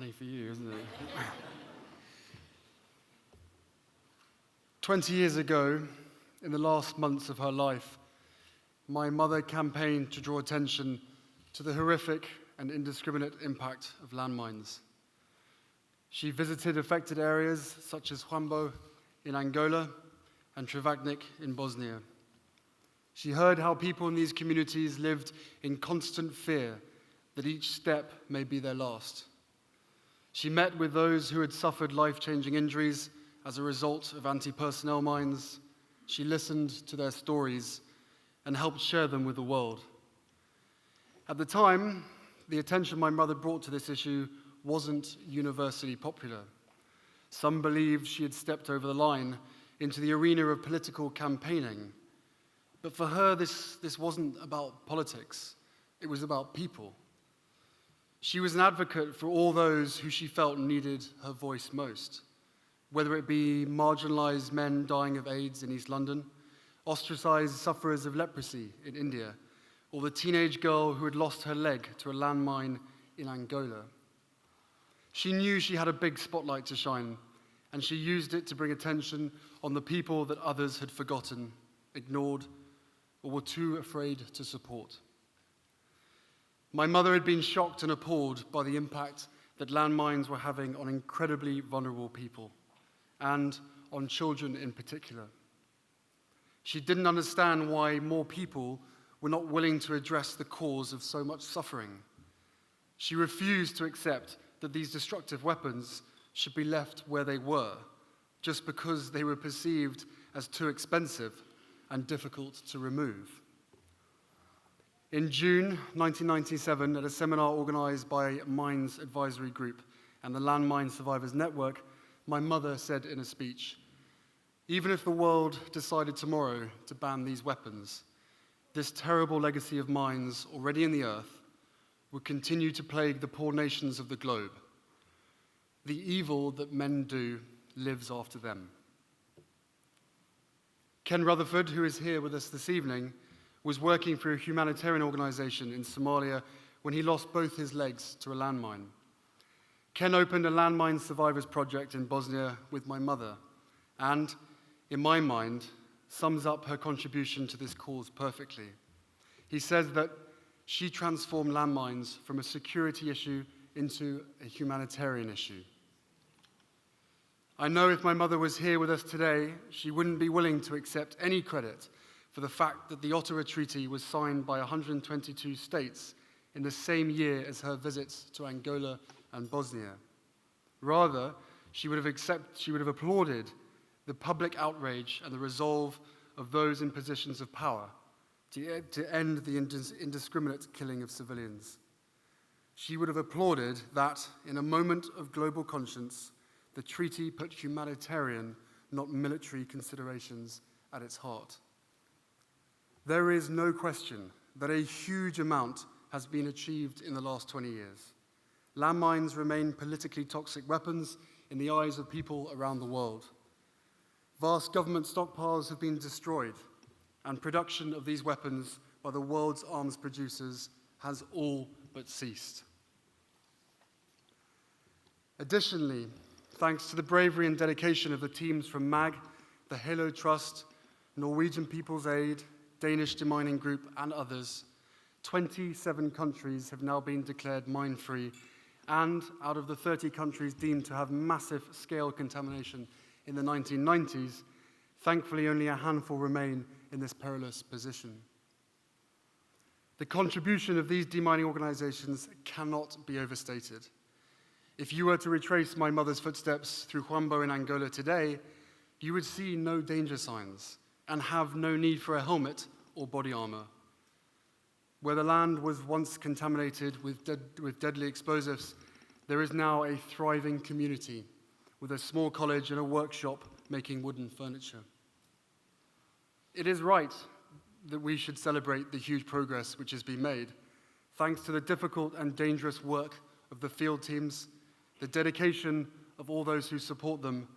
funny for you, isn't it? 20 years ago, in the last months of her life, my mother campaigned to draw attention to the horrific and indiscriminate impact of landmines. She visited affected areas such as Huambo in Angola and Trevagnik in Bosnia. She heard how people in these communities lived in constant fear that each step may be their last. She met with those who had suffered life-changing injuries as a result of anti-personnel mines. She listened to their stories and helped share them with the world. At the time, the attention my mother brought to this issue wasn't universally popular. Some believed she had stepped over the line into the arena of political campaigning. But for her, this wasn't about politics. It was about people. She was an advocate for all those who she felt needed her voice most, whether it be marginalized men dying of AIDS in East London, ostracized sufferers of leprosy in India, or the teenage girl who had lost her leg to a landmine in Angola. She knew she had a big spotlight to shine, and she used it to bring attention on the people that others had forgotten, ignored, or were too afraid to support. My mother had been shocked and appalled by the impact that landmines were having on incredibly vulnerable people, and on children in particular. She didn't understand why more people were not willing to address the cause of so much suffering. She refused to accept that these destructive weapons should be left where they were, just because they were perceived as too expensive and difficult to remove. In June 1997, at a seminar organized by Mines Advisory Group and the Landmine Survivors Network, my mother said in a speech, "Even if the world decided tomorrow to ban these weapons, this terrible legacy of mines already in the earth would continue to plague the poor nations of the globe. The evil that men do lives after them." Ken Rutherford, who is here with us this evening, was working for a humanitarian organization in Somalia when he lost both his legs to a landmine. Ken opened a landmine survivors project in Bosnia with my mother, and, in my mind, sums up her contribution to this cause perfectly. He says that she transformed landmines from a security issue into a humanitarian issue. I know if my mother was here with us today, she wouldn't be willing to accept any credit for the fact that the Ottawa Treaty was signed by 122 states in the same year as her visits to Angola and Bosnia. Rather, she would have applauded the public outrage and the resolve of those in positions of power to end the indiscriminate killing of civilians. She would have applauded that, in a moment of global conscience, the treaty put humanitarian, not military considerations at its heart. There is no question that a huge amount has been achieved in the last 20 years. Landmines remain politically toxic weapons in the eyes of people around the world. Vast government stockpiles have been destroyed, and production of these weapons by the world's arms producers has all but ceased. Additionally, thanks to the bravery and dedication of the teams from MAG, the Halo Trust, Norwegian People's Aid, Danish Demining Group, and others, 27 countries have now been declared mine-free, and out of the 30 countries deemed to have massive scale contamination in the 1990s, thankfully only a handful remain in this perilous position. The contribution of these demining organizations cannot be overstated. If you were to retrace my mother's footsteps through Huambo in Angola today, you would see no danger signs and have no need for a helmet or body armor. Where the land was once contaminated with deadly explosives, there is now a thriving community with a small college and a workshop making wooden furniture. It is right that we should celebrate the huge progress which has been made, thanks to the difficult and dangerous work of the field teams, the dedication of all those who support them,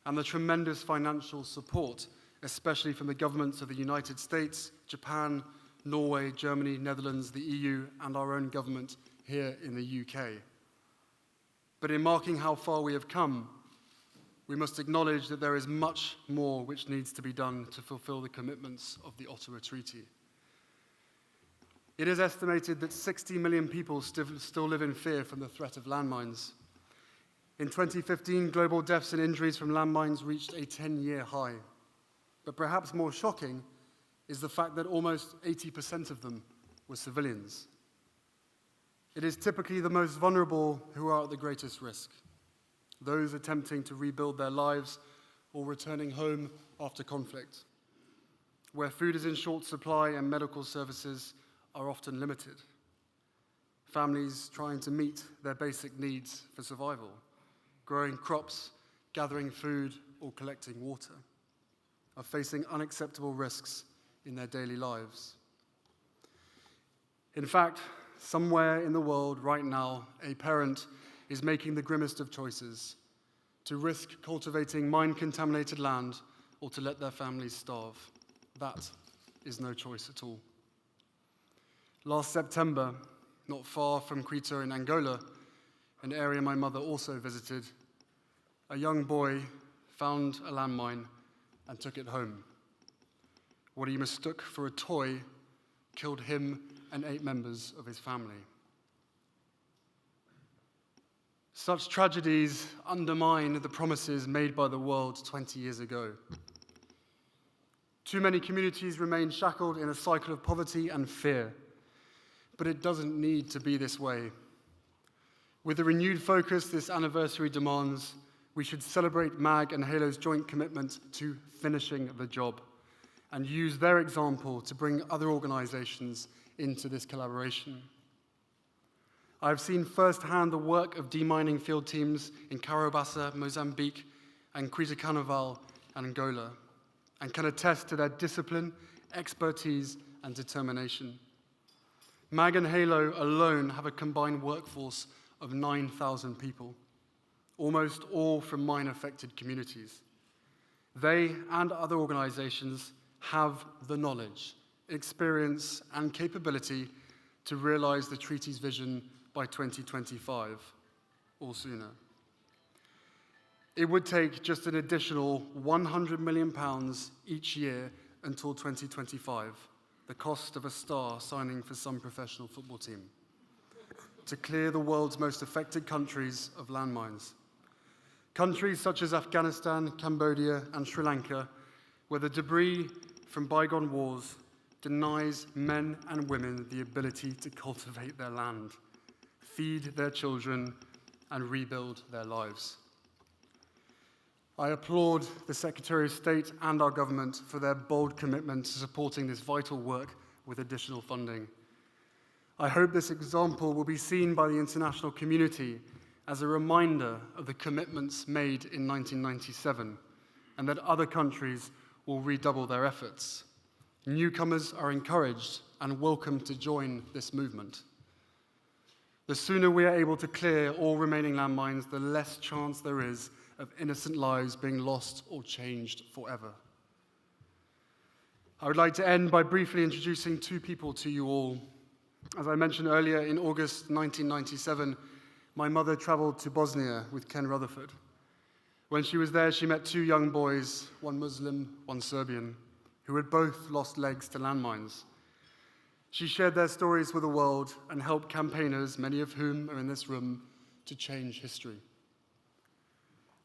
and the tremendous financial support, especially from the governments of the United States, Japan, Norway, Germany, Netherlands, the EU, and our own government here in the UK. But in marking how far we have come, we must acknowledge that there is much more which needs to be done to fulfill the commitments of the Ottawa Treaty. It is estimated that 60 million people still live in fear from the threat of landmines. In 2015, global deaths and injuries from landmines reached a 10-year high. But perhaps more shocking is the fact that almost 80% of them were civilians. It is typically the most vulnerable who are at the greatest risk, those attempting to rebuild their lives or returning home after conflict, where food is in short supply and medical services are often limited. Families trying to meet their basic needs for survival, growing crops, gathering food, or collecting water, are facing unacceptable risks in their daily lives. In fact, somewhere in the world right now, a parent is making the grimmest of choices: to risk cultivating mine-contaminated land or to let their families starve. That is no choice at all. Last September, not far from Quito in Angola, an area my mother also visited, a young boy found a landmine and took it home. What he mistook for a toy killed him and 8 members of his family. Such tragedies undermine the promises made by the world 20 years ago. Too many communities remain shackled in a cycle of poverty and fear. But it doesn't need to be this way. With the renewed focus this anniversary demands, we should celebrate MAG and HALO's joint commitment to finishing the job and use their example to bring other organizations into this collaboration. I've seen firsthand the work of demining field teams in Carabassa, Mozambique, and Quito Carnaval, Angola, and can attest to their discipline, expertise, and determination. MAG and HALO alone have a combined workforce of 9,000 people, almost all from mine-affected communities. They and other organizations have the knowledge, experience, and capability to realize the treaty's vision by 2025, or sooner. It would take just an additional £100 million each year until 2025, the cost of a star signing for some professional football team, to clear the world's most affected countries of landmines. Countries such as Afghanistan, Cambodia, and Sri Lanka, where the debris from bygone wars denies men and women the ability to cultivate their land, feed their children, and rebuild their lives. I applaud the Secretary of State and our government for their bold commitment to supporting this vital work with additional funding. I hope this example will be seen by the international community as a reminder of the commitments made in 1997, and that other countries will redouble their efforts. Newcomers are encouraged and welcome to join this movement. The sooner we are able to clear all remaining landmines, the less chance there is of innocent lives being lost or changed forever. I would like to end by briefly introducing 2 people to you all. As I mentioned earlier, in August 1997, my mother traveled to Bosnia with Ken Rutherford. When she was there, she met 2 young boys, one Muslim, one Serbian, who had both lost legs to landmines. She shared their stories with the world and helped campaigners, many of whom are in this room, to change history.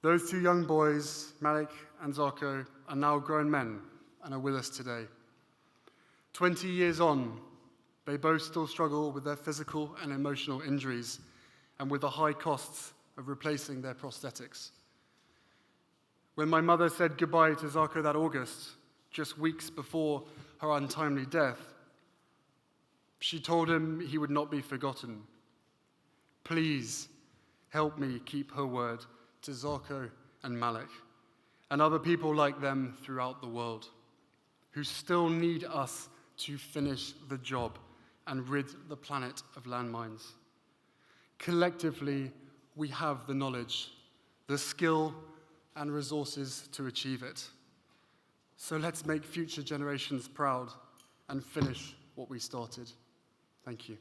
Those 2 young boys, Malik and Zarko, are now grown men and are with us today. 20 years on, they both still struggle with their physical and emotional injuries and with the high costs of replacing their prosthetics. When my mother said goodbye to Zarko that August, just weeks before her untimely death, she told him he would not be forgotten. Please help me keep her word to Zarko and Malik, and other people like them throughout the world, who still need us to finish the job and rid the planet of landmines. Collectively, we have the knowledge, the skill, and resources to achieve it. So let's make future generations proud and finish what we started. Thank you.